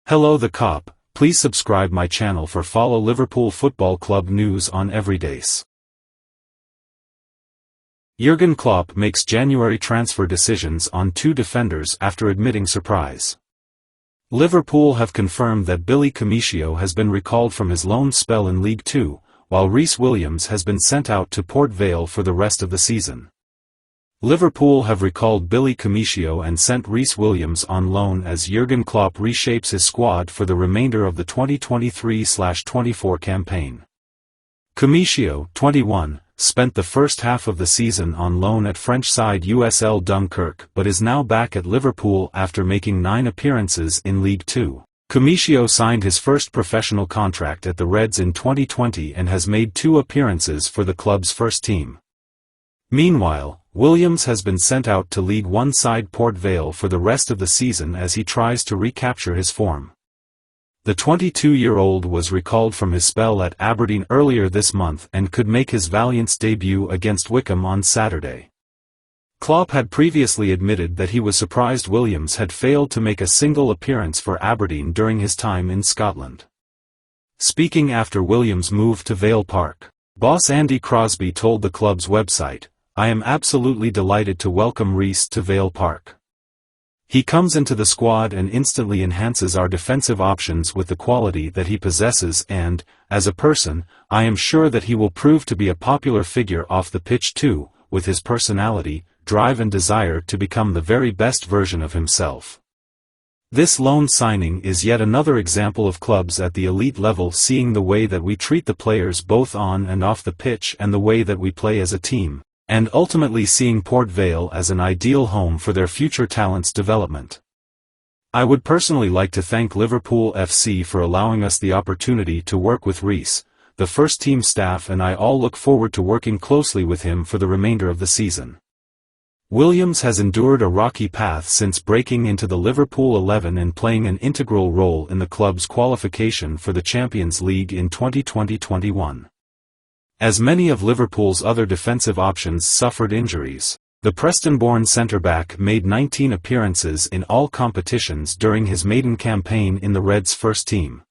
Hello the cop, please subscribe my channel for follow Liverpool Football Club news on every days. Jurgen Klopp makes January transfer decisions on 2 defenders after admitting surprise. Liverpool have confirmed that Billy Commicio has been recalled from his loan spell in League Two, while Rhys Williams has been sent out to Port Vale for the rest of the season. Liverpool have recalled Billy Commicio and sent Rhys Williams on loan as Jurgen Klopp reshapes his squad for the remainder of the 2023-24 campaign. Commicio, 21, spent the first half of the season on loan at French side USL Dunkirk but is now back at Liverpool after making 9 appearances in League Two. Commicio signed his first professional contract at the Reds in 2020 and has made 2 appearances for the club's first team. Meanwhile, Williams has been sent out to League One side Port Vale for the rest of the season as he tries to recapture his form. The 22-year-old was recalled from his spell at Aberdeen earlier this month and could make his Valiant's debut against Wycombe on Saturday. Klopp had previously admitted that he was surprised Williams had failed to make a single appearance for Aberdeen during his time in Scotland. Speaking after Williams' move to Vale Park, boss Andy Crosby told the club's website, "I am absolutely delighted to welcome Rhys to Vale Park. He comes into the squad and instantly enhances our defensive options with the quality that he possesses and, as a person, I am sure that he will prove to be a popular figure off the pitch too, with his personality, drive and desire to become the very best version of himself." This loan signing is yet another example of clubs at the elite level seeing the way that we treat the players both on and off the pitch and the way that we play as a team, and ultimately seeing Port Vale as an ideal home for their future talents' development. I would personally like to thank Liverpool FC for allowing us the opportunity to work with Rhys. The first team staff and I all look forward to working closely with him for the remainder of the season. Williams has endured a rocky path since breaking into the Liverpool 11 and playing an integral role in the club's qualification for the Champions League in 2020-21. As many of Liverpool's other defensive options suffered injuries, the Preston-born centre-back made 19 appearances in all competitions during his maiden campaign in the Reds' first team.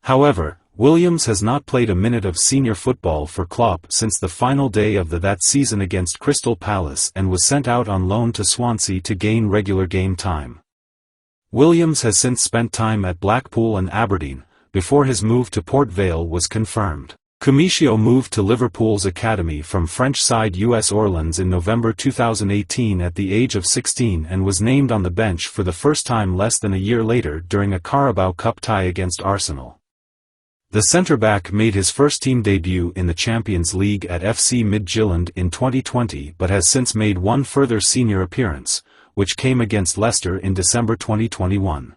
However, Williams has not played a minute of senior football for Klopp since the final day of that season against Crystal Palace and was sent out on loan to Swansea to gain regular game time. Williams has since spent time at Blackpool and Aberdeen, before his move to Port Vale was confirmed. Commicio moved to Liverpool's academy from French side US Orleans in November 2018 at the age of 16 and was named on the bench for the first time less than a year later during a Carabao Cup tie against Arsenal. The centre-back made his first-team debut in the Champions League at FC Midtjylland in 2020 but has since made one further senior appearance, which came against Leicester in December 2021.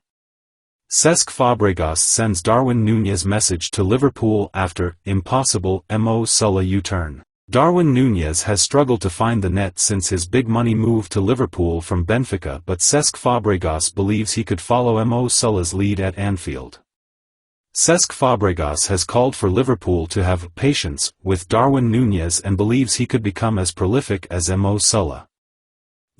Cesc Fabregas sends Darwin Nunez message to Liverpool after impossible Mo Salah U-turn. Darwin Nunez has struggled to find the net since his big-money move to Liverpool from Benfica but Cesc Fabregas believes he could follow Mo Salah's lead at Anfield. Cesc Fabregas has called for Liverpool to have patience with Darwin Nunez and believes he could become as prolific as Mo Salah.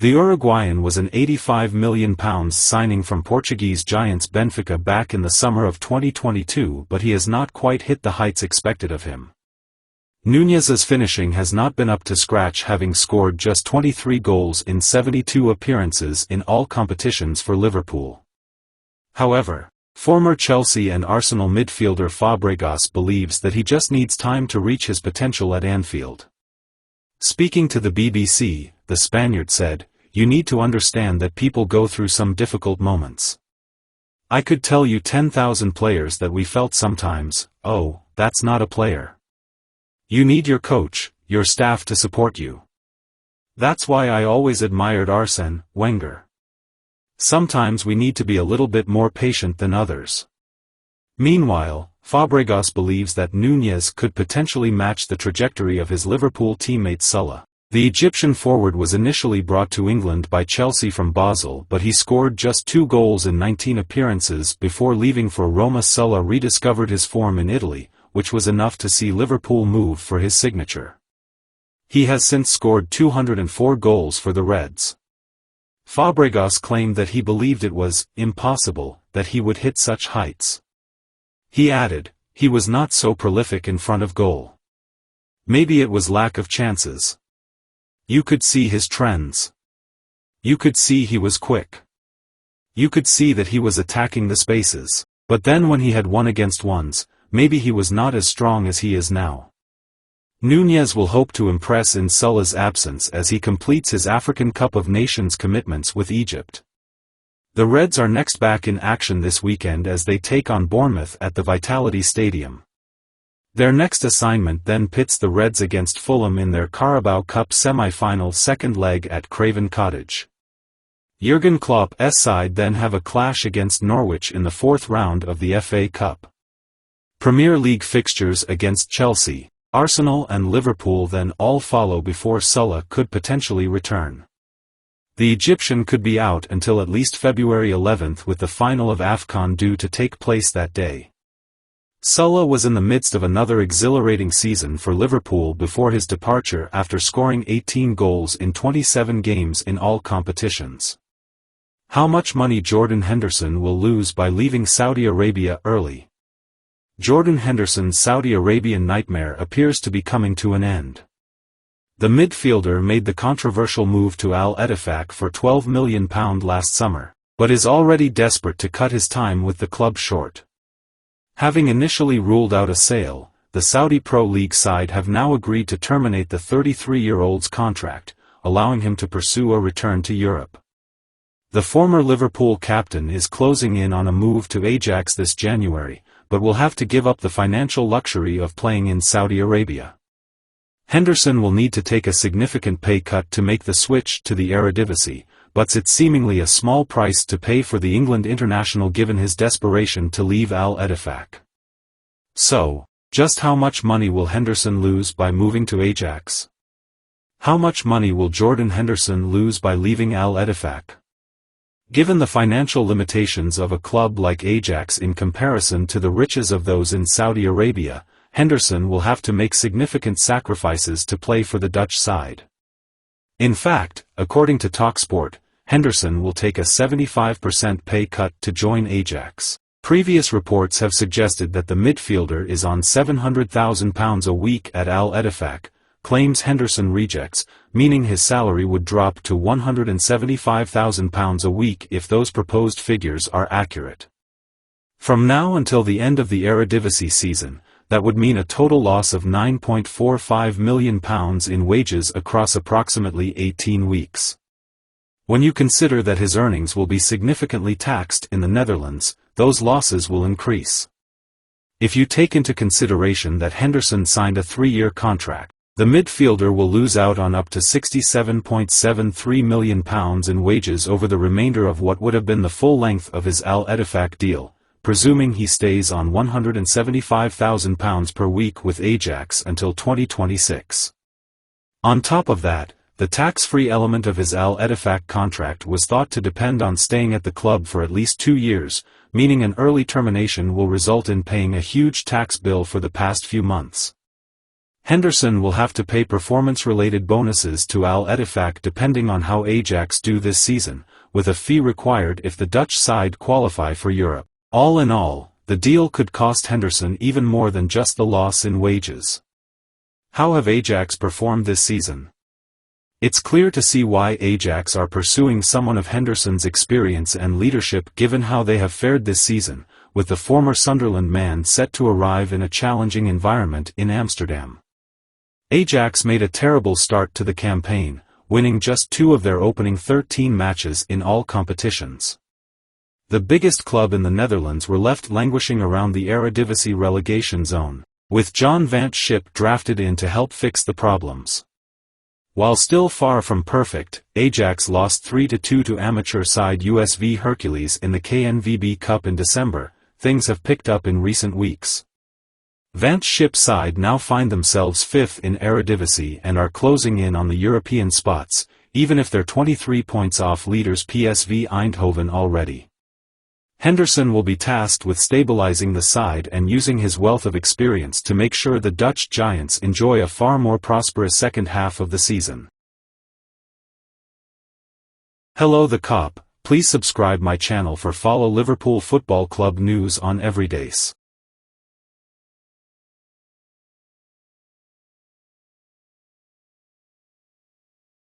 The Uruguayan was an £85 million signing from Portuguese giants Benfica back in the summer of 2022 but he has not quite hit the heights expected of him. Nunez's finishing has not been up to scratch, having scored just 23 goals in 72 appearances in all competitions for Liverpool. However, former Chelsea and Arsenal midfielder Fabregas believes that he just needs time to reach his potential at Anfield. Speaking to the BBC, the Spaniard said, "You need to understand that people go through some difficult moments. I could tell you 10,000 players that we felt sometimes, oh, that's not a player. You need your coach, your staff to support you. That's why I always admired Arsene Wenger. Sometimes we need to be a little bit more patient than others." Meanwhile, Fabregas believes that Nunez could potentially match the trajectory of his Liverpool teammate Salah. The Egyptian forward was initially brought to England by Chelsea from Basel but he scored just 2 goals in 19 appearances before leaving for Roma. Salah rediscovered his form in Italy, which was enough to see Liverpool move for his signature. He has since scored 204 goals for the Reds. Fabregas claimed that he believed it was impossible that he would hit such heights. He added, "He was not so prolific in front of goal. Maybe it was lack of chances. You could see his trends. You could see he was quick. You could see that he was attacking the spaces. But then when he had 1-against-1s, maybe he was not as strong as he is now." Nunez will hope to impress in Salah's absence as he completes his African Cup of Nations commitments with Egypt. The Reds are next back in action this weekend as they take on Bournemouth at the Vitality Stadium. Their next assignment then pits the Reds against Fulham in their Carabao Cup semi-final second leg at Craven Cottage. Jurgen Klopp's side then have a clash against Norwich in the fourth round of the FA Cup. Premier League fixtures against Chelsea, Arsenal and Liverpool then all follow before Salah could potentially return. The Egyptian could be out until at least February 11th with the final of AFCON due to take place that day. Salah was in the midst of another exhilarating season for Liverpool before his departure after scoring 18 goals in 27 games in all competitions. How much money Jordan Henderson will lose by leaving Saudi Arabia early? Jordan Henderson's Saudi Arabian nightmare appears to be coming to an end. The midfielder made the controversial move to Al Ettifaq for £12 million last summer, but is already desperate to cut his time with the club short. Having initially ruled out a sale, the Saudi Pro League side have now agreed to terminate the 33-year-old's contract, allowing him to pursue a return to Europe. The former Liverpool captain is closing in on a move to Ajax this January, but will have to give up the financial luxury of playing in Saudi Arabia. Henderson will need to take a significant pay cut to make the switch to the Eredivisie, but it's seemingly a small price to pay for the England international given his desperation to leave Al Ettifaq. So, just how much money will Henderson lose by moving to Ajax? How much money will Jordan Henderson lose by leaving Al Ettifaq? Given the financial limitations of a club like Ajax in comparison to the riches of those in Saudi Arabia, Henderson will have to make significant sacrifices to play for the Dutch side. In fact, according to TalkSport, Henderson will take a 75% pay cut to join Ajax. Previous reports have suggested that the midfielder is on £700,000 a week at Al Ettifaq, claims Henderson rejects, meaning his salary would drop to £175,000 a week if those proposed figures are accurate. From now until the end of the Eredivisie season, that would mean a total loss of £9.45 million in wages across approximately 18 weeks. When you consider that his earnings will be significantly taxed in the Netherlands, those losses will increase. If you take into consideration that Henderson signed a 3-year contract, the midfielder will lose out on up to £67.73 million in wages over the remainder of what would have been the full length of his Al Ettifaq deal, presuming he stays on £175,000 per week with Ajax until 2026. On top of that, the tax-free element of his Al Ettifaq contract was thought to depend on staying at the club for at least 2 years, meaning an early termination will result in paying a huge tax bill for the past few months. Henderson will have to pay performance-related bonuses to Al Ettifaq depending on how Ajax do this season, with a fee required if the Dutch side qualify for Europe. All in all, the deal could cost Henderson even more than just the loss in wages. How have Ajax performed this season? It's clear to see why Ajax are pursuing someone of Henderson's experience and leadership given how they have fared this season, with the former Sunderland man set to arrive in a challenging environment in Amsterdam. Ajax made a terrible start to the campaign, winning just 2 of their opening 13 matches in all competitions. The biggest club in the Netherlands were left languishing around the Eredivisie relegation zone, with John van 't Schip drafted in to help fix the problems. While still far from perfect, Ajax lost 3-2 to amateur side USV Hercules in the KNVB Cup in December. Things have picked up in recent weeks. Van 't Schip's side now find themselves 5th in Eredivisie and are closing in on the European spots, even if they're 23 points off leaders PSV Eindhoven already. Henderson will be tasked with stabilizing the side and using his wealth of experience to make sure the Dutch Giants enjoy a far more prosperous second half of the season. Hello the cop, please subscribe my channel for follow Liverpool Football Club news on every days.